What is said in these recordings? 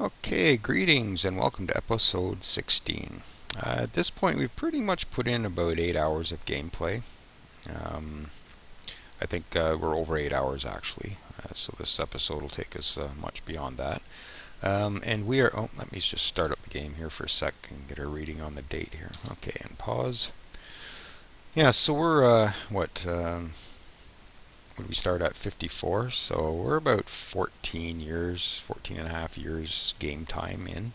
Okay, greetings and welcome to episode 16. At this point, we've pretty much put in about 8 hours of gameplay. I think we're over 8 hours actually, so this episode will take us much beyond that. And we are, let me just start up the game here for a sec and get a reading on the date here. Okay, and pause. Yeah, so we're, we start at 54, so we're about 14 and a half years game time in.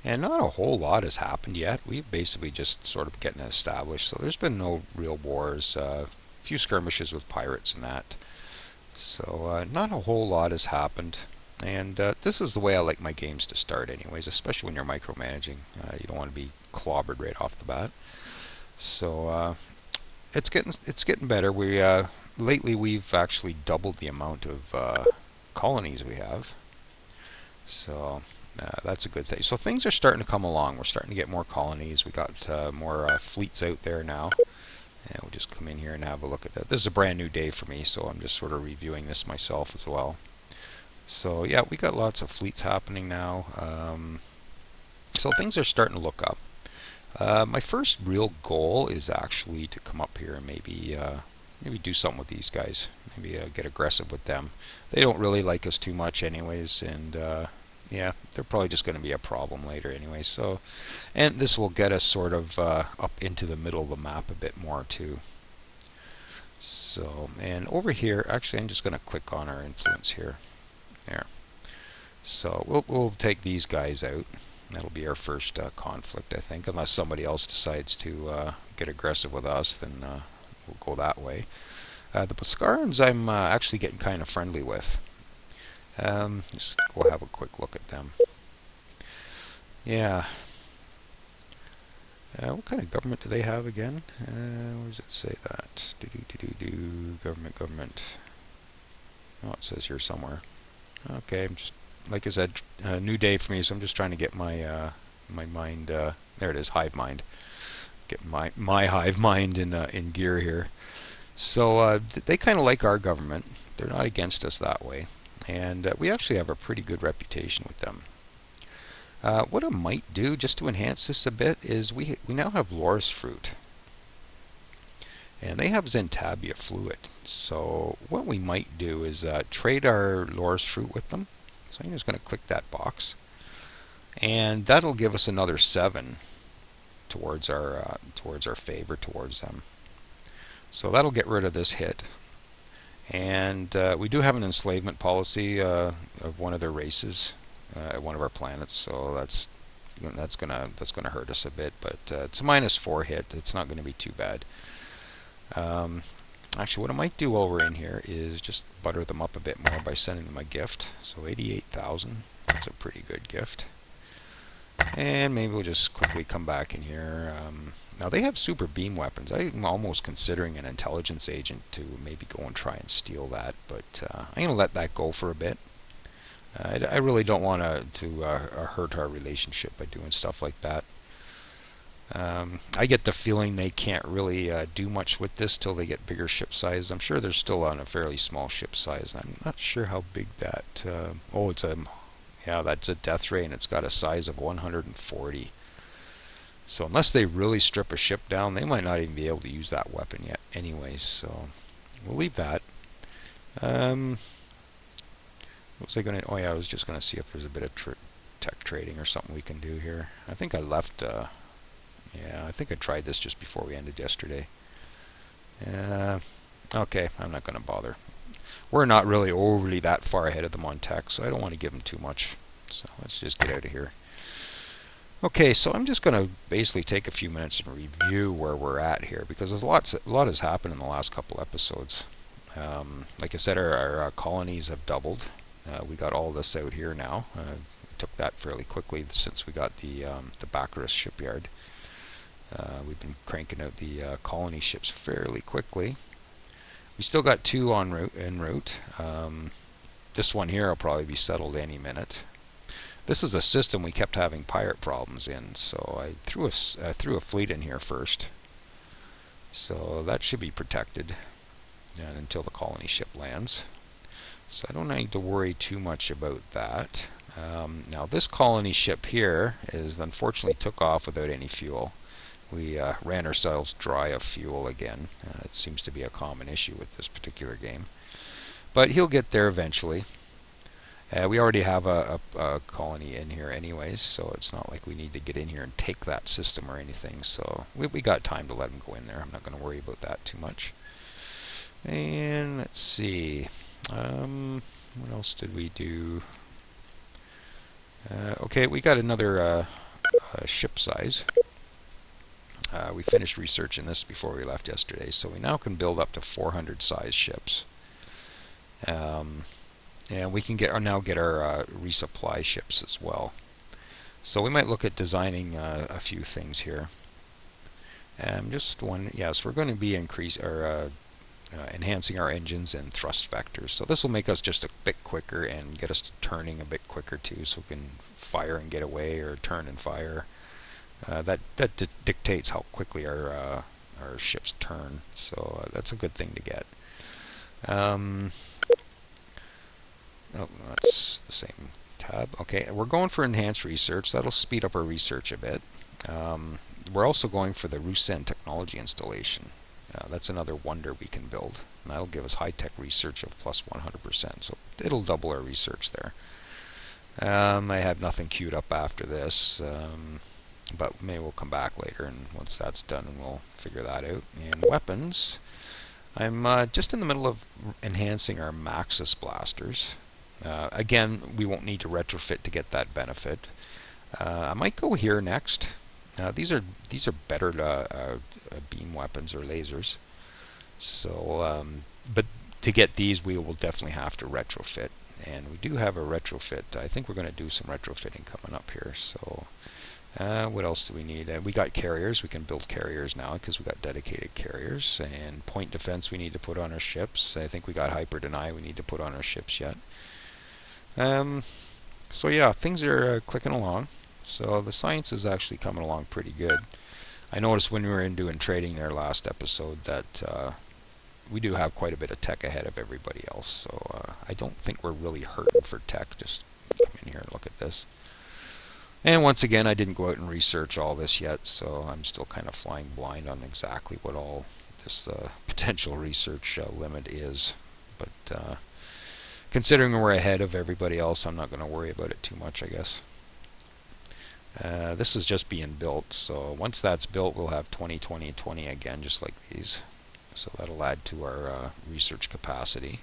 And not a whole lot has happened yet. We've basically just sort of getting established, so there's been no real wars, a few skirmishes with pirates and that. So not a whole lot has happened. And this is the way I like my games to start anyways, especially when you're micromanaging. You don't want to be clobbered right off the bat. So it's getting better. Lately we've actually doubled the amount of colonies we have, so that's a good thing. So things are starting to come along. We're starting to get more colonies. We got more fleets out there now, and we'll just come in here and have a look at that. This is a brand new day for me, so I'm just sort of reviewing this myself as well. So yeah, we got lots of fleets happening now, so things are starting to look up. My first real goal is actually to come up here and maybe do something with these guys. Maybe get aggressive with them. They don't really like us too much anyways, and yeah, they're probably just going to be a problem later anyway. So, and this will get us sort of up into the middle of the map a bit more too. So, and over here, actually I'm just going to click on our influence here. There. So we'll take these guys out. That'll be our first conflict, I think, unless somebody else decides to get aggressive with us, then we'll go that way. The Boscarans I'm actually getting kind of friendly with. Just go have a quick look at them. Yeah. What kind of government do they have again? Where does it say that? Government. Oh, it says here somewhere. Okay, I'm just, like I said, a new day for me, so I'm just trying to get my my mind. There it is, hive mind. Get my hive mind in gear here. So they kind of like our government. They're not against us that way, and we actually have a pretty good reputation with them. What I might do just to enhance this a bit is we now have Loris fruit, and they have Zentabia fluid. So what we might do is trade our Loris fruit with them. So I'm just going to click that box, and that'll give us another 7 towards our favor towards them. So that'll get rid of this hit. And we do have an enslavement policy of one of their races at one of our planets, so that's gonna hurt us a bit. But it's a -4 hit. It's not going to be too bad. Actually, what I might do while we're in here is just butter them up a bit more by sending them a gift. So 88,000. That's a pretty good gift. And maybe we'll just quickly come back in here. Now they have super beam weapons. I'm almost considering an intelligence agent to maybe go and try and steal that, but I'm going to let that go for a bit. I really don't want to hurt our relationship by doing stuff like that. I get the feeling they can't really do much with this till they get bigger ship size. I'm sure they're still on a fairly small ship size. I'm not sure how big that. That's a death ray, and it's got a size of 140. So unless they really strip a ship down, they might not even be able to use that weapon yet anyways, so we'll leave that. What was I going to... Oh yeah, I was just going to see if there's a bit of tech trading or something we can do here. I think I left... I think I tried this just before we ended yesterday. Okay, I'm not going to bother. We're not really overly that far ahead of them on tech, so I don't want to give them too much. So let's just get out of here. Okay, so I'm just going to basically take a few minutes and review where we're at here, because there's a lot has happened in the last couple episodes. Like I said, our colonies have doubled. We got all this out here now. We took that fairly quickly since we got the Baccharis shipyard. We've been cranking out the colony ships fairly quickly. We still got 2 en route. This one here will probably be settled any minute. This is a system we kept having pirate problems in, so I threw a fleet in here first. So that should be protected until the colony ship lands. So I don't need to worry too much about that. Now this colony ship here is unfortunately took off without any fuel. We ran ourselves dry of fuel again. It seems to be a common issue with this particular game. But he'll get there eventually. We already have a colony in here anyways, so it's not like we need to get in here and take that system or anything. So we got time to let him go in there. I'm not going to worry about that too much. And let's see. What else did we do? Okay, we got another ship size. We finished researching this before we left yesterday, so we now can build up to 400 size ships. And we can now get our resupply ships as well. So we might look at designing a few things here. Just one, yes, we're going to be enhancing our engines and thrust vectors. So this will make us just a bit quicker and get us turning a bit quicker too, so we can fire and get away or turn and fire. That dictates how quickly our ships turn. So that's a good thing to get. Oh, that's the same tab. Okay, we're going for enhanced research. That'll speed up our research a bit. We're also going for the Rusen technology installation. That's another wonder we can build. And that'll give us high-tech research of plus 100%. So it'll double our research there. I have nothing queued up after this. But maybe we'll come back later, and once that's done, we'll figure that out. And weapons. I'm just in the middle of enhancing our Maxis blasters. Again, we won't need to retrofit to get that benefit. I might go here next. These are better beam weapons or lasers. So, but to get these, we will definitely have to retrofit. And we do have a retrofit. I think we're going to do some retrofitting coming up here. So, what else do we need? We got carriers. We can build carriers now because we got dedicated carriers. And point defense we need to put on our ships. I think we got hyper deny we need to put on our ships yet. So yeah, things are clicking along. So the science is actually coming along pretty good. I noticed when we were doing trading there last episode that we do have quite a bit of tech ahead of everybody else. So I don't think we're really hurting for tech. Just come in here and look at this. And once again, I didn't go out and research all this yet, so I'm still kind of flying blind on exactly what all this potential research limit is. But considering we're ahead of everybody else, I'm not going to worry about it too much, I guess. This is just being built, so once that's built, we'll have 20, 20, 20 again, just like these. So that'll add to our research capacity.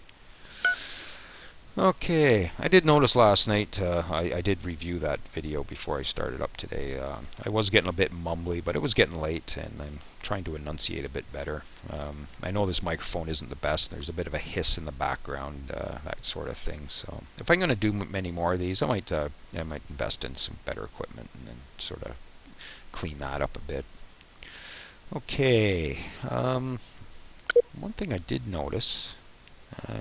Okay, I did notice last night, I did review that video before I started up today. I was getting a bit mumbly, but it was getting late, and I'm trying to enunciate a bit better. I know this microphone isn't the best. There's a bit of a hiss in the background, that sort of thing. So if I'm going to do many more of these, I might invest in some better equipment and then sort of clean that up a bit. Okay, one thing I did notice,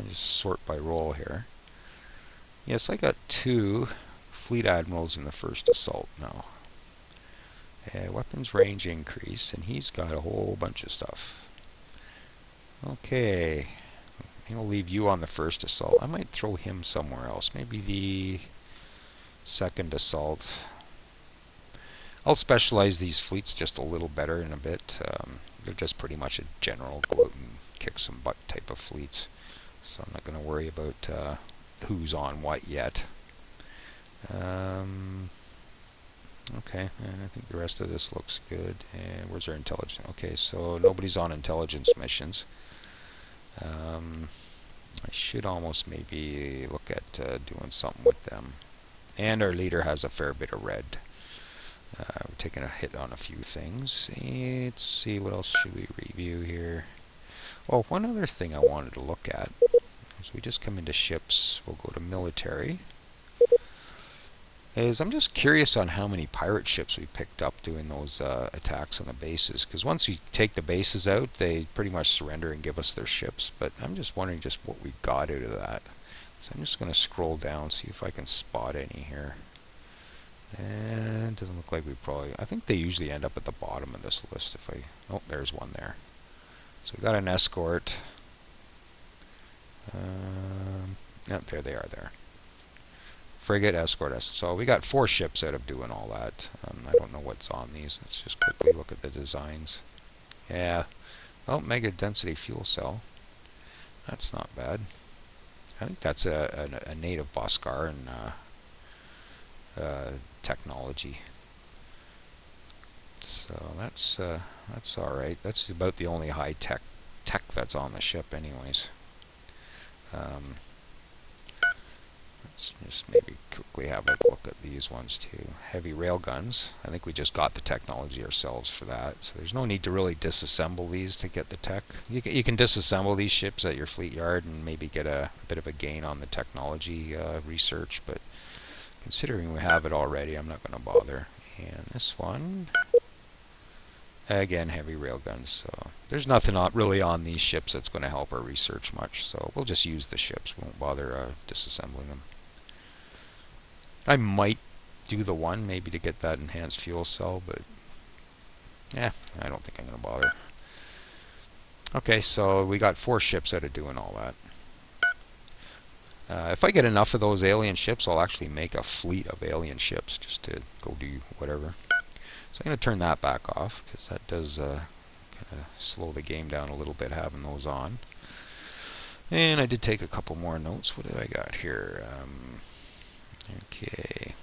just sort by role here. Yes, I got 2 fleet admirals in the first assault now. Weapons range increase, and he's got a whole bunch of stuff. Okay, I'll leave you on the first assault. I might throw him somewhere else, maybe the second assault. I'll specialize these fleets just a little better in a bit. They're just pretty much a general go out and kick some butt type of fleets, so I'm not going to worry about who's on what yet. Okay, and I think the rest of this looks good. And where's our intelligence? Okay, so nobody's on intelligence missions. I should almost maybe look at doing something with them. And our leader has a fair bit of red. We're taking a hit on a few things. Let's see, what else should we review here? Oh, one other thing I wanted to look at. So we just come into ships, we'll go to military. I'm just curious on how many pirate ships we picked up doing those attacks on the bases. Because once we take the bases out, they pretty much surrender and give us their ships. But I'm just wondering just what we got out of that. So I'm just going to scroll down, see if I can spot any here. And it doesn't look like we probably... I think they usually end up at the bottom of this list if I... Oh, there's one there. So we got an escort. Yeah, there they are there. frigate, escort. So we got 4 ships out of doing all that. I don't know what's on these. Let's just quickly look at the designs. Yeah, well, mega density fuel cell. That's not bad. I think that's a native Boscaran technology. So that's all right. That's about the only high tech that's on the ship, anyways. Let's just maybe quickly have a look at these ones too. Heavy railguns. I think we just got the technology ourselves for that, so there's no need to really disassemble these to get the tech. You can disassemble these ships at your fleet yard and maybe get a bit of a gain on the technology research, but considering we have it already, I'm not going to bother. And this one, again, heavy railguns. So there's nothing really on these ships that's going to help our research much, so we'll just use the ships. We won't bother disassembling them. I might do the one maybe to get that enhanced fuel cell, but yeah, I don't think I'm going to bother. Okay, so we got 4 ships out of doing all that. If I get enough of those alien ships, I'll actually make a fleet of alien ships just to go do whatever. So I'm going to turn that back off, because that does kind of slow the game down a little bit having those on. And I did take a couple more notes. What did I got here? Okay.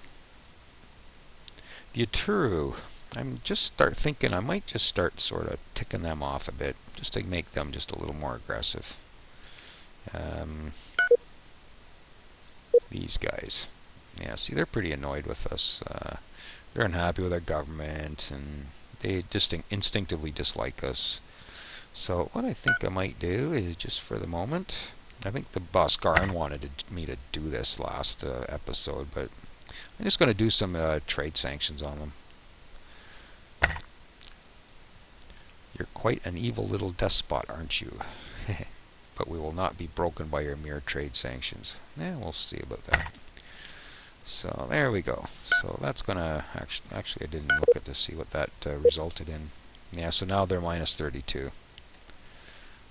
The Aturu. I'm just thinking I might just start sort of ticking them off a bit, just to make them just a little more aggressive. These guys. Yeah, see, they're pretty annoyed with us. They're unhappy with our government, and they just instinctively dislike us. So what I think I might do is, just for the moment, I think the Boscaran wanted me to do this last episode, but I'm just going to do some trade sanctions on them. You're quite an evil little despot, aren't you? But we will not be broken by your mere trade sanctions. Yeah, we'll see about that. So there we go. So that's going to actually I didn't look at to see what that resulted in. Yeah, so now they're minus 32.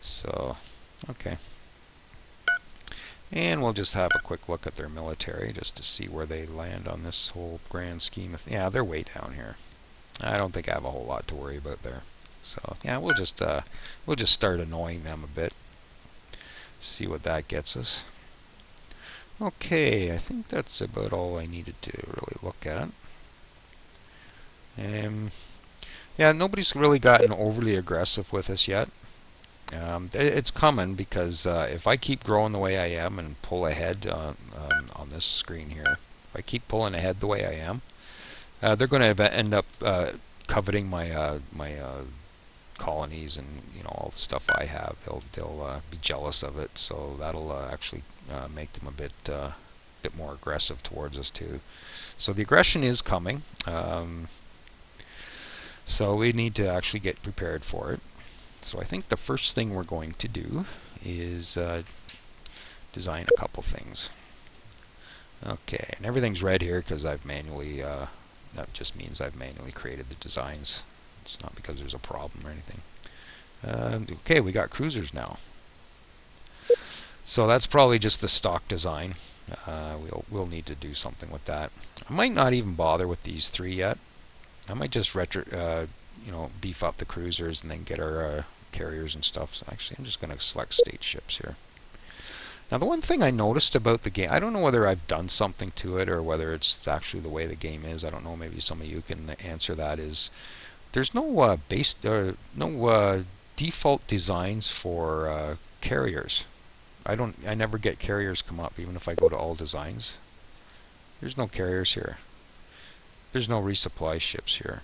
So okay. And we'll just have a quick look at their military just to see where they land on this whole grand scheme of things. Yeah, they're way down here. I don't think I have a whole lot to worry about there. So yeah, we'll just start annoying them a bit. See what that gets us. Okay, I think that's about all I needed to really look at. Yeah, nobody's really gotten overly aggressive with us yet. It's coming, because if I keep growing the way I am and pull ahead on this screen here, if I keep pulling ahead the way I am, they're going to end up coveting my colonies and all the stuff I have. They'll be jealous of it, so that'll actually make them a bit more aggressive towards us too. So the aggression is coming. So we need to actually get prepared for it. So I think the first thing we're going to do is design a couple things. Okay, and everything's red here because I've manually, that just means I've manually created the designs. It's not because there's a problem or anything. Okay, we got cruisers now. So that's probably just the stock design. We'll need to do something with that. I might not even bother with these 3 yet. I might just beef up the cruisers and then get our carriers and stuff. So actually, I'm just going to select state ships here. Now, the one thing I noticed about the game, I don't know whether I've done something to it or whether it's actually the way the game is. I don't know. Maybe some of you can answer that. Is there's no default designs for carriers. I never get carriers come up, even if I go to all designs. There's no carriers here. There's no resupply ships here.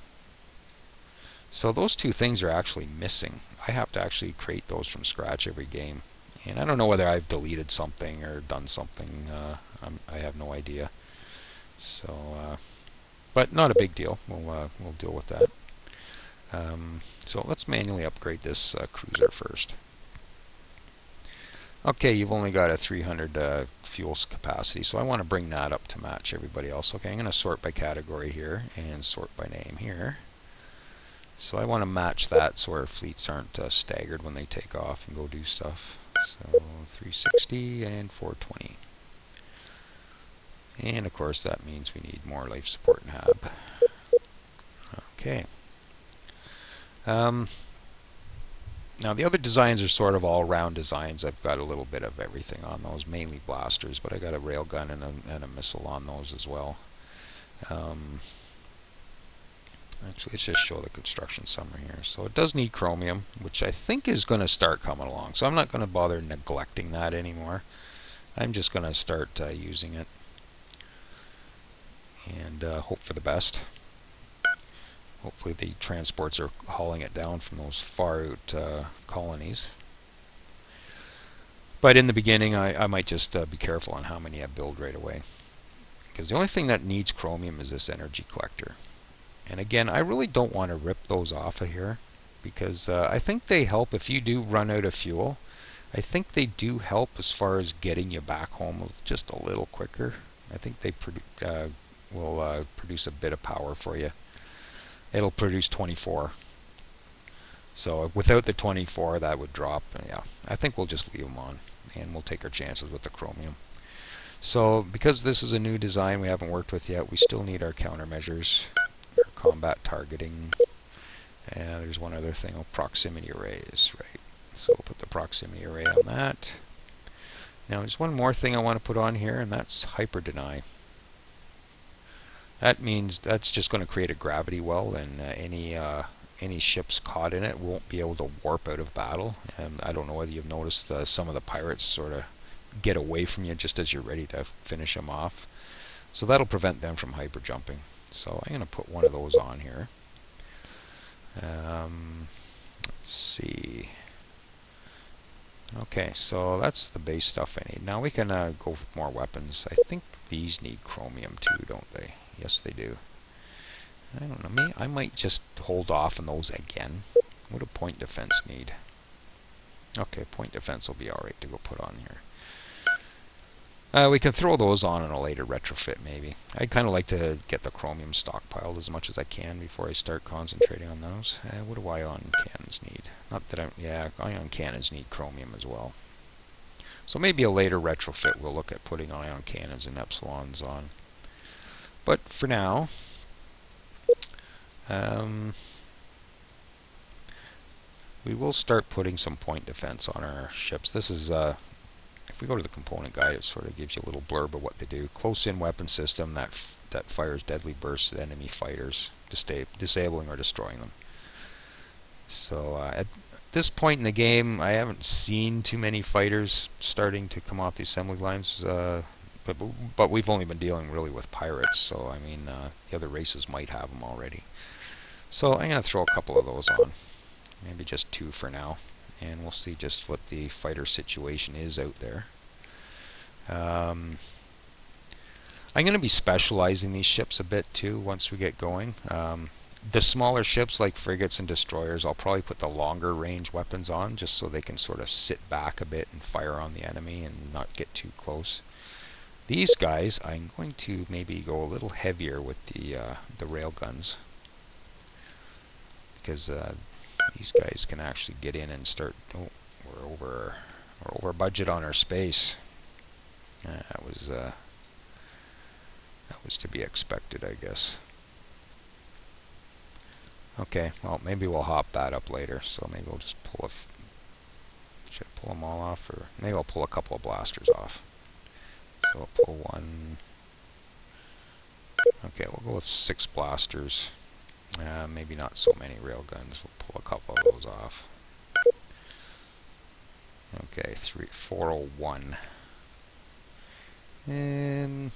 So those 2 things are actually missing. I have to actually create those from scratch every game. And I don't know whether I've deleted something or done something. I have no idea. So, but not a big deal. We'll deal with that. So let's manually upgrade this cruiser first. Okay, you've only got a 300 fuel capacity, so I want to bring that up to match everybody else. Okay, I'm going to sort by category here and sort by name here. So I want to match that so our fleets aren't staggered when they take off and go do stuff. So 360 and 420. And of course that means we need more life support and hab. Okay. Now the other designs are sort of all-round designs. I've got a little bit of everything on those, mainly blasters, but I got a railgun and a missile on those as well. Actually, let's just show the construction summary here. So it does need chromium, which I think is going to start coming along. So I'm not going to bother neglecting that anymore. I'm just going to start using it and hope for the best. Hopefully the transports are hauling it down from those far out colonies. But in the beginning, I might just be careful on how many I build right away. Because the only thing that needs chromium is this energy collector. And again, I really don't want to rip those off of here, because I think they help if you do run out of fuel. I think they do help as far as getting you back home just a little quicker. I think they will produce a bit of power for you. It'll produce 24. So without the 24, that would drop. Yeah, I think we'll just leave them on, and we'll take our chances with the chromium. So because this is a new design we haven't worked with yet, we still need our countermeasures. Combat targeting, and there's one other thing, proximity arrays, right? So we'll put the proximity array on that. Now there's one more thing I want to put on here, and that's hyper deny. That means that's just going to create a gravity well, and any ships caught in it won't be able to warp out of battle. And I don't know whether you've noticed some of the pirates sort of get away from you just as you're ready to finish them off. So that'll prevent them from hyper jumping. So I'm going to put one of those on here. Let's see. Okay, so that's the base stuff I need. Now we can go with more weapons. I think these need chromium too, don't they? Yes, they do. I don't know. I might just hold off on those again. What do point defense need? Okay, point defense will be alright to go put on here. We can throw those on in a later retrofit, maybe. I'd kind of like to get the chromium stockpiled as much as I can before I start concentrating on those. What do ion cannons need? Not that yeah, ion cannons need chromium as well. So maybe a later retrofit we'll look at putting ion cannons and epsilons on. But for now, we will start putting some point defense on our ships. This is if we go to the component guide, it sort of gives you a little blurb of what they do. Close-in weapon system that fires deadly bursts at enemy fighters, disabling or destroying them. So at this point in the game, I haven't seen too many fighters starting to come off the assembly lines, but we've only been dealing really with pirates, so I mean the other races might have them already. So I'm going to throw a couple of those on, maybe just 2 for now. And we'll see just what the fighter situation is out there. I'm going to be specializing these ships a bit too once we get going. The smaller ships like frigates and destroyers, I'll probably put the longer range weapons on just so they can sort of sit back a bit and fire on the enemy and not get too close. These guys, I'm going to maybe go a little heavier with the rail guns, because these guys can actually get in and start. Oh, we're over budget on our space. That was to be expected, I guess. Okay, well maybe we'll hop that up later. So maybe we'll just pull should I pull them all off, or maybe I'll pull a couple of blasters off. So I'll pull one. Okay, we'll go with 6 blasters. Maybe not so many railguns. We'll pull a couple of those off. Okay, 401. And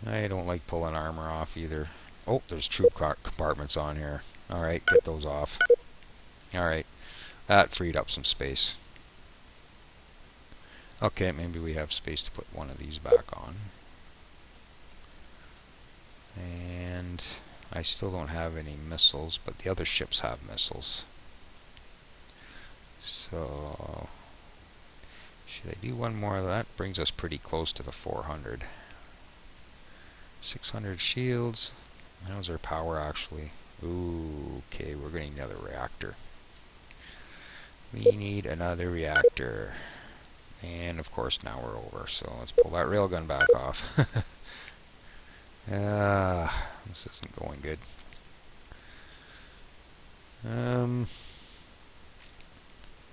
I don't like pulling armor off either. Oh, there's troop compartments on here. Alright, get those off. Alright, that freed up some space. Okay, maybe we have space to put one of these back on. And I still don't have any missiles, but the other ships have missiles. So should I do one more of that? Brings us pretty close to the 400. 600 shields. How's our power actually? Ooh, okay, we're going to need another reactor. We need another reactor. And of course now we're over, so let's pull that railgun back off. This isn't going good.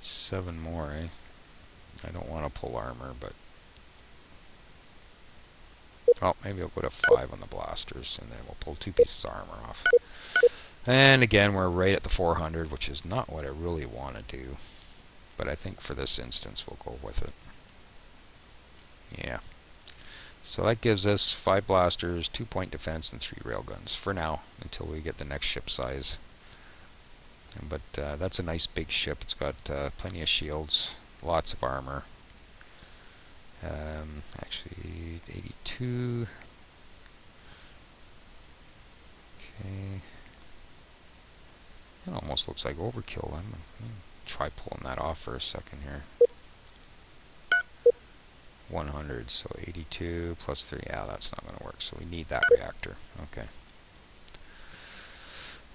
7 more, eh? I don't want to pull armor, but... Oh, maybe I'll go to 5 on the blasters, and then we'll pull 2 pieces of armor off. And again, we're right at the 400, which is not what I really want to do. But I think for this instance, we'll go with it. Yeah. So that gives us 5 blasters, 2-point defense, and 3 railguns for now, until we get the next ship size. But that's a nice big ship. It's got plenty of shields, lots of armor. Actually, 82. Okay. It almost looks like overkill. I'm going to try pulling that off for a second here. 100, so 82 plus 3. Yeah, that's not going to work, so we need that reactor. Okay.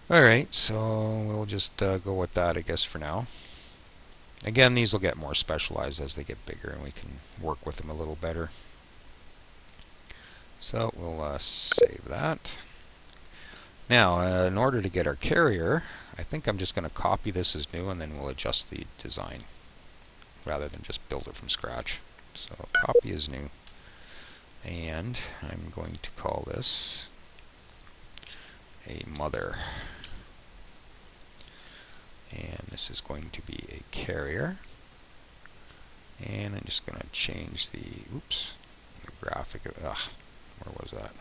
Alright, so we'll just go with that, I guess, for now. Again, these will get more specialized as they get bigger, and we can work with them a little better. So we'll save that. Now, in order to get our carrier, I think I'm just going to copy this as new, and then we'll adjust the design, rather than just build it from scratch. So copy as new, and I'm going to call this a mother. And this is going to be a carrier. And I'm just going to change the, the graphic. Where was that?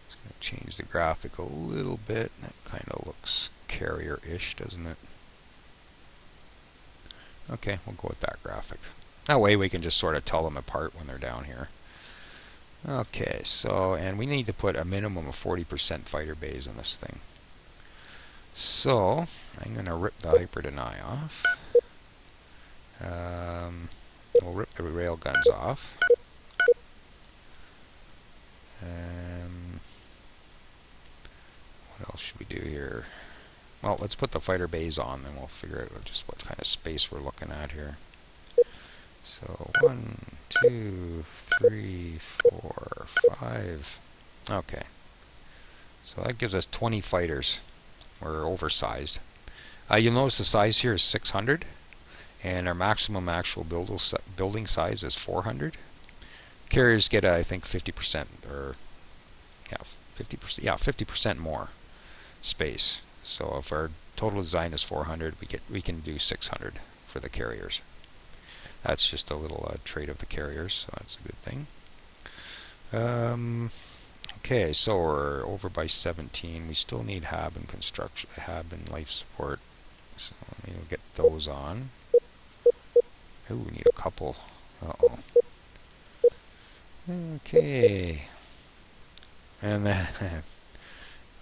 Just going to change the graphic a little bit. That kind of looks carrier-ish, doesn't it? Okay, we'll go with that graphic. That way we can just sort of tell them apart when they're down here. Okay, so, and we need to put a minimum of 40% fighter bays in this thing. So, I'm going to rip the hyper deny off. We'll rip the rail guns off. What else should we do here? Well, let's put the fighter bays on, then we'll figure out just what kind of space we're looking at here. So, 1, 2, 3, 4, 5. Okay. So that gives us 20 fighters. We're oversized. You'll notice the size here is 600, and our maximum actual building size is 400. Carriers get, I think, 50% or 50%. Yeah, 50% more space. So if our total design is 400, we can do 600 for the carriers. That's just a little trait of the carriers, so that's a good thing. Okay, so we're over by 17. We still need hab and construction, hab and life support. So let me get those on. Oh, we need a couple. Uh-oh. Okay. And then,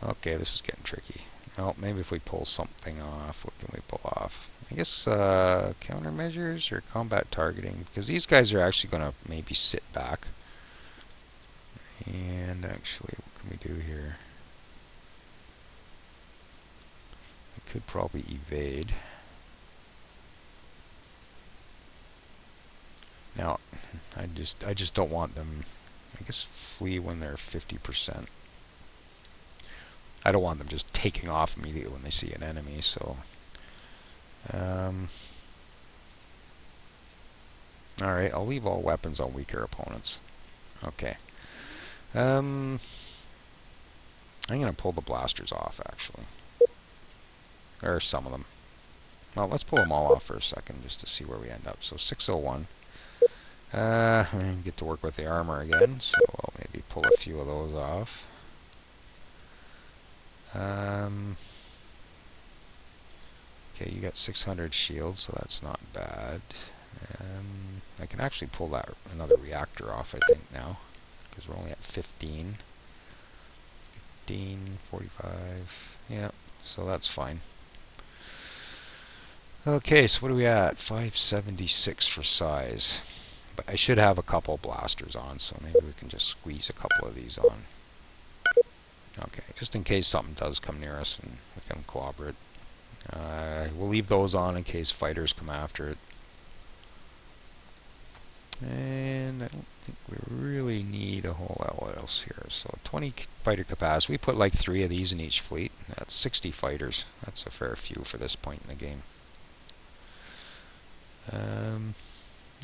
okay, this is getting tricky. Well, maybe if we pull something off, what can we pull off? I guess countermeasures or combat targeting, because these guys are actually going to maybe sit back. And actually, what can we do here? I could probably evade. Now, I just don't want them, I guess, flee when they're 50%. I don't want them just taking off immediately when they see an enemy, so... Alright, I'll leave all weapons on weaker opponents. Okay. I'm going to pull the blasters off, actually. Or some of them. Well, let's pull them all off for a second, just to see where we end up. So 601. Get to work with the armor again, so I'll maybe pull a few of those off. Okay, you got 600 shields, so that's not bad. I can actually pull that another reactor off, I think, now, because we're only at 15. 15, 45, yeah, so that's fine. Okay, so what are we at? 576 for size. But I should have a couple blasters on, so maybe we can just squeeze a couple of these on. Okay, just in case something does come near us and we can clobber it. We'll leave those on in case fighters come after it. think we really need a whole lot else here. So 20 fighter capacity. We put like 3 of these in each fleet. That's 60 fighters. That's a fair few for this point in the game.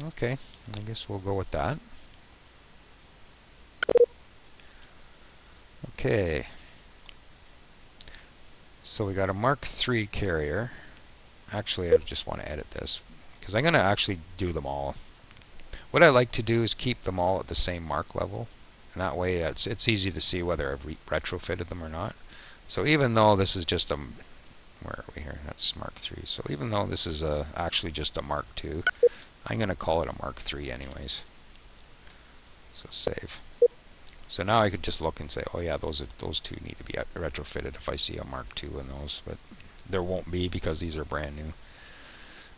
Okay, I guess we'll go with that. Okay. So we got a Mark III carrier. Actually, I just want to edit this because I'm going to actually do them all. What I like to do is keep them all at the same mark level, and that way it's easy to see whether I've retrofitted them or not. So even though this is just a, where are we here? That's Mark III. So even though this is actually just a Mark II, I'm going to call it a Mark III anyways. So save. So now I could just look and say, oh yeah, those two need to be retrofitted if I see a Mark II in those, but there won't be because these are brand new.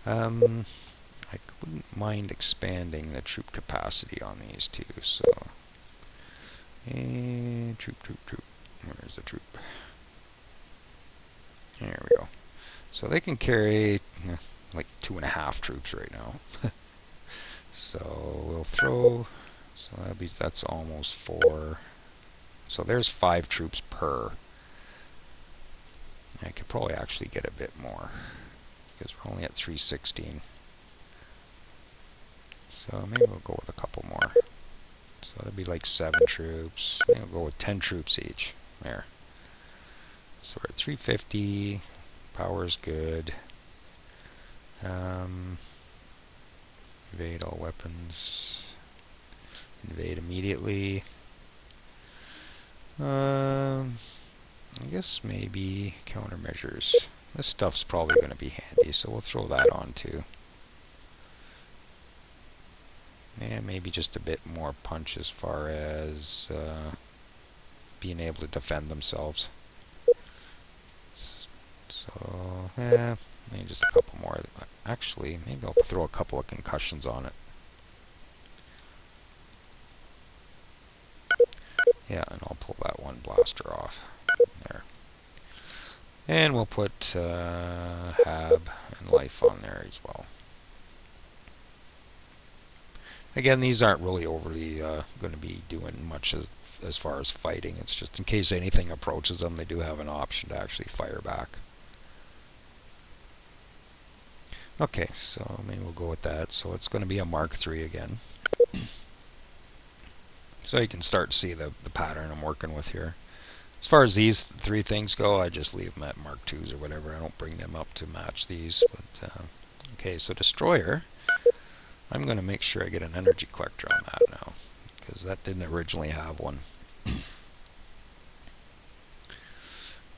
I wouldn't mind expanding the troop capacity on these two. So, troop. Where's the troop? There we go. So they can carry like 2.5 troops right now. So we'll throw. So that's almost 4. So there's 5 troops per. I could probably actually get a bit more because we're only at 316. So maybe we'll go with a couple more. So that'd be like 7 troops. Maybe we'll go with 10 troops each. There. So we're at 350. Power's good. Evade all weapons. Invade immediately. I guess maybe countermeasures. This stuff's probably going to be handy, so we'll throw that on too. And maybe just a bit more punch as far as being able to defend themselves. So, maybe just a couple more. Actually, maybe I'll throw a couple of concussions on it. Yeah, and I'll pull that one blaster off. There. And we'll put Hab and Life on there as well. Again, these aren't really overly going to be doing much as far as fighting. It's just in case anything approaches them, they do have an option to actually fire back. Okay, so maybe we'll go with that. So it's going to be a Mark III again. So you can start to see the pattern I'm working with here. As far as these 3 things go, I just leave them at Mark IIs or whatever. I don't bring them up to match these. But okay, so Destroyer. I'm going to make sure I get an energy collector on that now, because that didn't originally have one.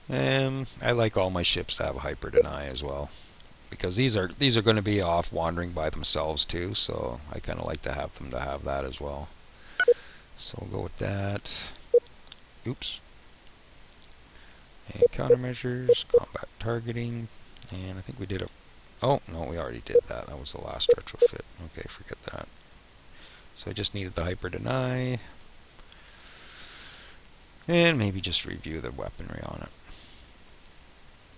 And I like all my ships to have a hyper deny as well, because these are going to be off wandering by themselves too, so I kind of like to have them to have that as well. So we'll go with that. Oops. And countermeasures, combat targeting, and I think we did a. Oh, no, we already did that. That was the last retrofit. Okay, forget that. So I just needed the hyper deny. And maybe just review the weaponry on it.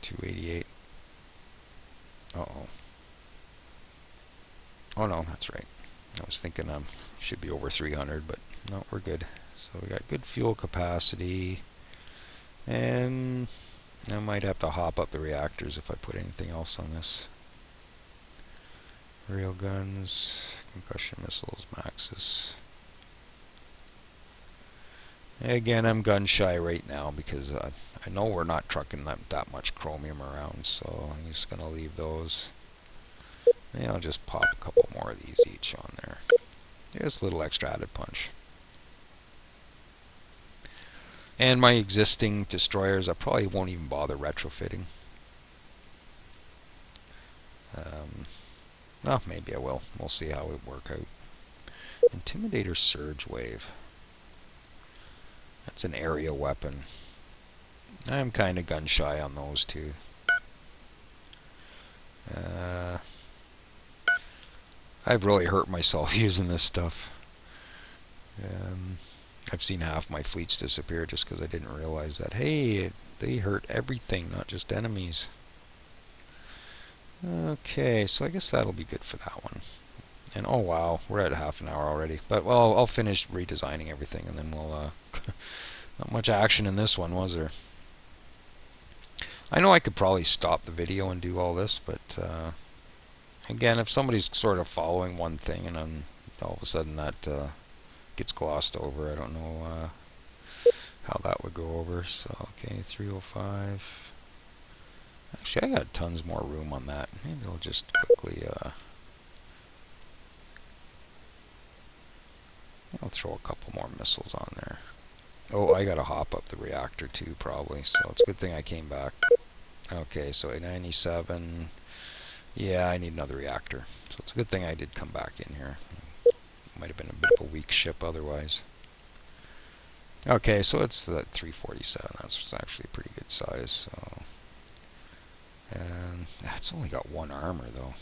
288. Uh-oh. Oh, no, that's right. I was thinking should be over 300, but no, we're good. So we got good fuel capacity. And I might have to hop up the reactors if I put anything else on this. Railguns, concussion missiles, Maxis. Again, I'm gun shy right now because I know we're not trucking that much chromium around, so I'm just going to leave those. Maybe I'll just pop a couple more of these each on there. Just a little extra added punch. And my existing destroyers, I probably won't even bother retrofitting. Well, maybe I will. We'll see how it works out. Intimidator Surge Wave. That's an area weapon. I'm kind of gun shy on those two. I've really hurt myself using this stuff. I've seen half my fleets disappear just because I didn't realize that, hey, they hurt everything, not just enemies. Okay, so I guess that'll be good for that one. And oh wow, we're at half an hour already. But well, I'll finish redesigning everything, and then we'll. Not much action in this one, was there? I know I could probably stop the video and do all this, but again, if somebody's sort of following one thing and then all of a sudden that gets glossed over, I don't know how that would go over. So okay, 305. Actually, I got tons more room on that. Maybe I'll just quickly. I'll throw a couple more missiles on there. Oh, I gotta hop up the reactor too, probably. So it's a good thing I came back. Okay, so 97. Yeah, I need another reactor. So it's a good thing I did come back in here. Might have been a bit of a weak ship otherwise. Okay, so it's that 347. That's actually a pretty good size. So, and that's only got one armor though.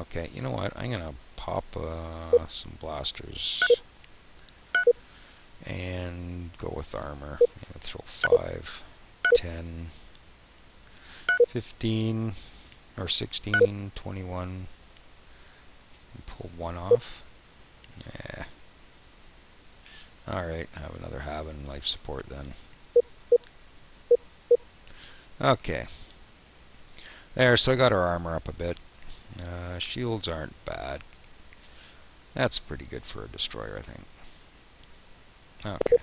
Okay, you know what? I'm gonna pop some blasters and go with armor. I'm gonna throw 5, 10, 15, or 16, 21, and pull one off. Yeah. Alright, have another Haven life support then. Okay. There, so I got our armor up a bit. Shields aren't bad. That's pretty good for a destroyer, I think. Okay.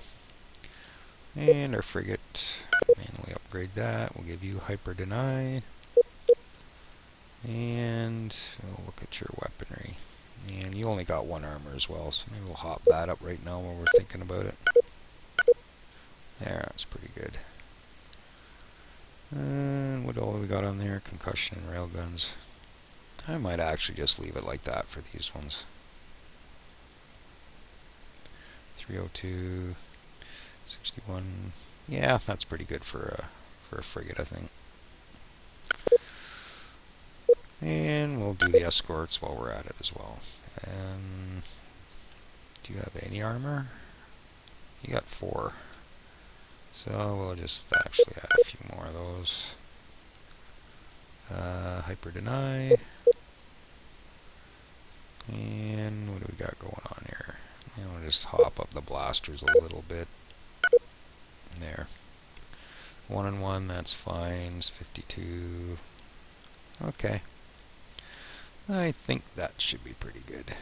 And our frigate, manually upgrade that. We'll give you hyper deny. And we'll look at your weaponry. And you only got one armor as well, so maybe we'll hop that up right now while we're thinking about it. There, that's pretty good. And what all have we got on there? Concussion and railguns. I might actually just leave it like that for these ones. 302, 61. Yeah, that's pretty good for a frigate, I think. And we'll do the escorts while we're at it as well. And do you have any armor? You got 4. So we'll just actually add a few more of those. Hyper deny. And what do we got going on here? And we'll just hop up the blasters a little bit. There. 1 and 1, that's fine. It's 52. Okay. I think that should be pretty good.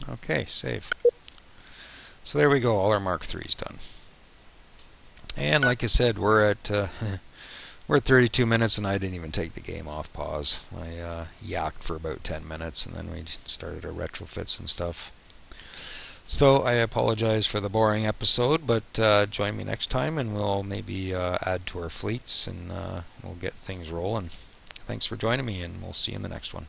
Okay, save. So there we go, all our Mark III's done. And like I said, we're at 32 minutes, and I didn't even take the game off pause. I yacked for about 10 minutes, and then we started our retrofits and stuff. So I apologize for the boring episode, but join me next time, and we'll maybe add to our fleets, and we'll get things rolling. Thanks for joining me, and we'll see you in the next one.